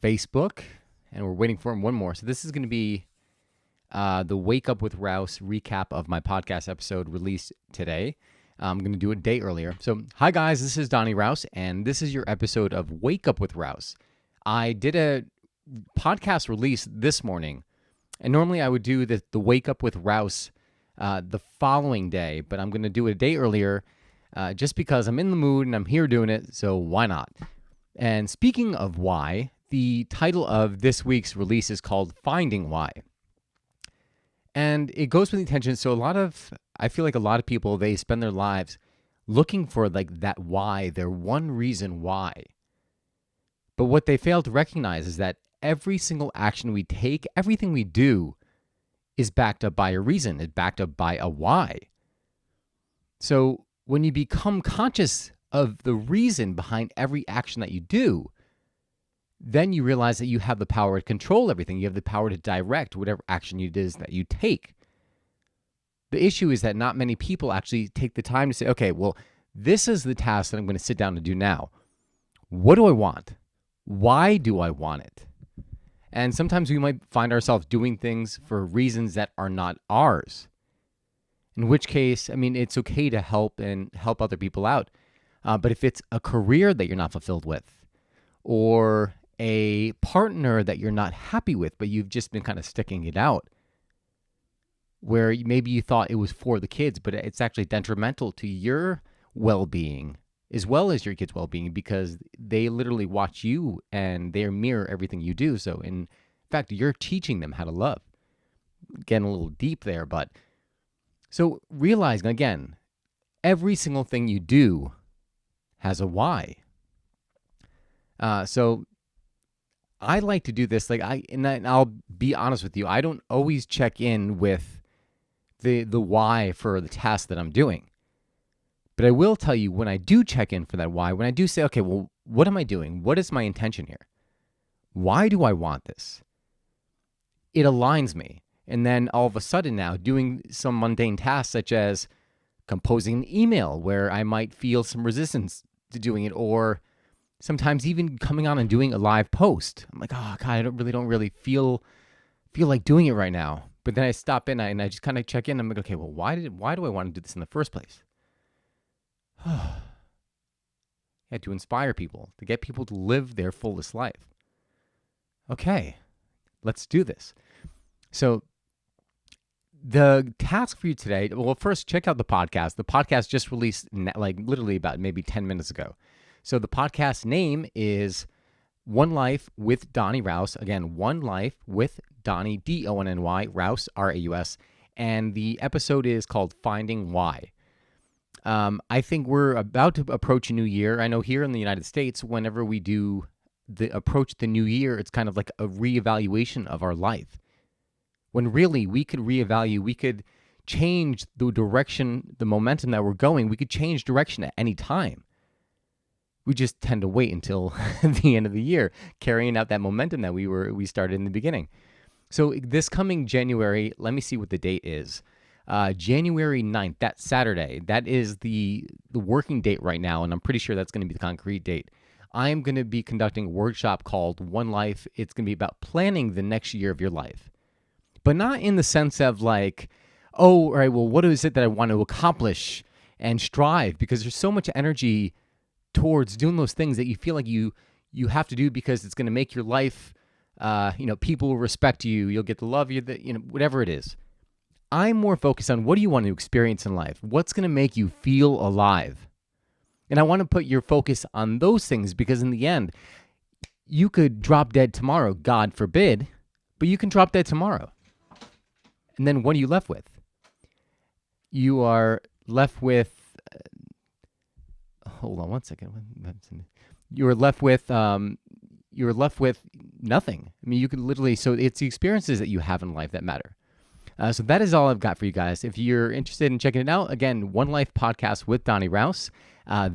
Facebook, and we're waiting for one more. So this is going to be the Wake Up with Rouse recap of my podcast episode released today. I'm going to do it a day earlier. So, hi guys, this is DonnyRaus, and this is your episode of Wake Up with Rouse. I did a podcast release this morning, and normally I would do the Wake Up with Rouse the following day, but I'm going to do it a day earlier just because I'm in the mood and I'm here doing it, so why not? And speaking of why, the title of this week's release is called Finding Why. And it goes with the intention. So I feel like a lot of people, they spend their lives looking for like that why, their one reason why. But what they fail to recognize is that every single action we take, everything we do is backed up by a reason. It's backed up by a why. So when you become conscious of the reason behind every action that you do, then you realize that you have the power to control everything. You have the power to direct whatever action it is that you take. The issue is that not many people actually take the time to say, okay, well, this is the task that I'm going to sit down and do now. What do I want? Why do I want it? And sometimes we might find ourselves doing things for reasons that are not ours. In which case, I mean, it's okay to help other people out. But if it's a career that you're not fulfilled with, or a partner that you're not happy with, but you've just been kind of sticking it out, where maybe you thought it was for the kids, but it's actually detrimental to your well-being as well as your kids' well-being, because they literally watch you and they mirror everything you do. So in fact, you're teaching them how to love. Getting a little deep there, but so realizing again, every single thing you do has a why. So I like to do this, I'll be honest with you, I don't always check in with the why for the task that I'm doing. But I will tell you, when I do check in for that why, when I do say, okay, well, what am I doing? What is my intention here? Why do I want this? It aligns me. And then all of a sudden now, doing some mundane tasks such as composing an email where I might feel some resistance to doing it, or sometimes even coming on and doing a live post. I'm like, oh God, I don't really feel like doing it right now. But then I stop in and I just kind of check in. I'm like, okay, well, why do I want to do this in the first place? Yeah, to inspire people, to get people to live their fullest life. Okay, let's do this. So the task for you today, well, first check out the podcast. The podcast just released literally about maybe 10 minutes ago. So the podcast name is One Life with DonnyRaus. Again, One Life with Donny, D-O-N-N-Y, Raus, R-A-U-S. And the episode is called Finding Why. I think we're about to approach a new year. I know here in the United States, whenever we do approach the new year, it's kind of like a reevaluation of our life. When really we could reevaluate, we could change the direction, the momentum that we're going. We could change direction at any time. We just tend to wait until the end of the year, carrying out that momentum that we started in the beginning. So this coming January, let me see what the date is. January 9th, that Saturday, that is the working date right now, and I'm pretty sure that's going to be the concrete date. I am going to be conducting a workshop called One Life. It's going to be about planning the next year of your life, but not in the sense of like, oh, all right, well, what is it that I want to accomplish and strive? Because there's so much energy towards doing those things that you feel like you have to do because it's going to make your life, people will respect you, you'll get the love, whatever it is. I'm more focused on what do you want to experience in life? What's going to make you feel alive? And I want to put your focus on those things because in the end, you could drop dead tomorrow, God forbid, but you can drop dead tomorrow. And then what are you left with? You are left with, hold on one second. You're left with nothing. I mean, you could literally, so it's the experiences that you have in life that matter. So that is all I've got for you guys. If you're interested in checking it out, again, One Life Podcast with DonnyRaus. That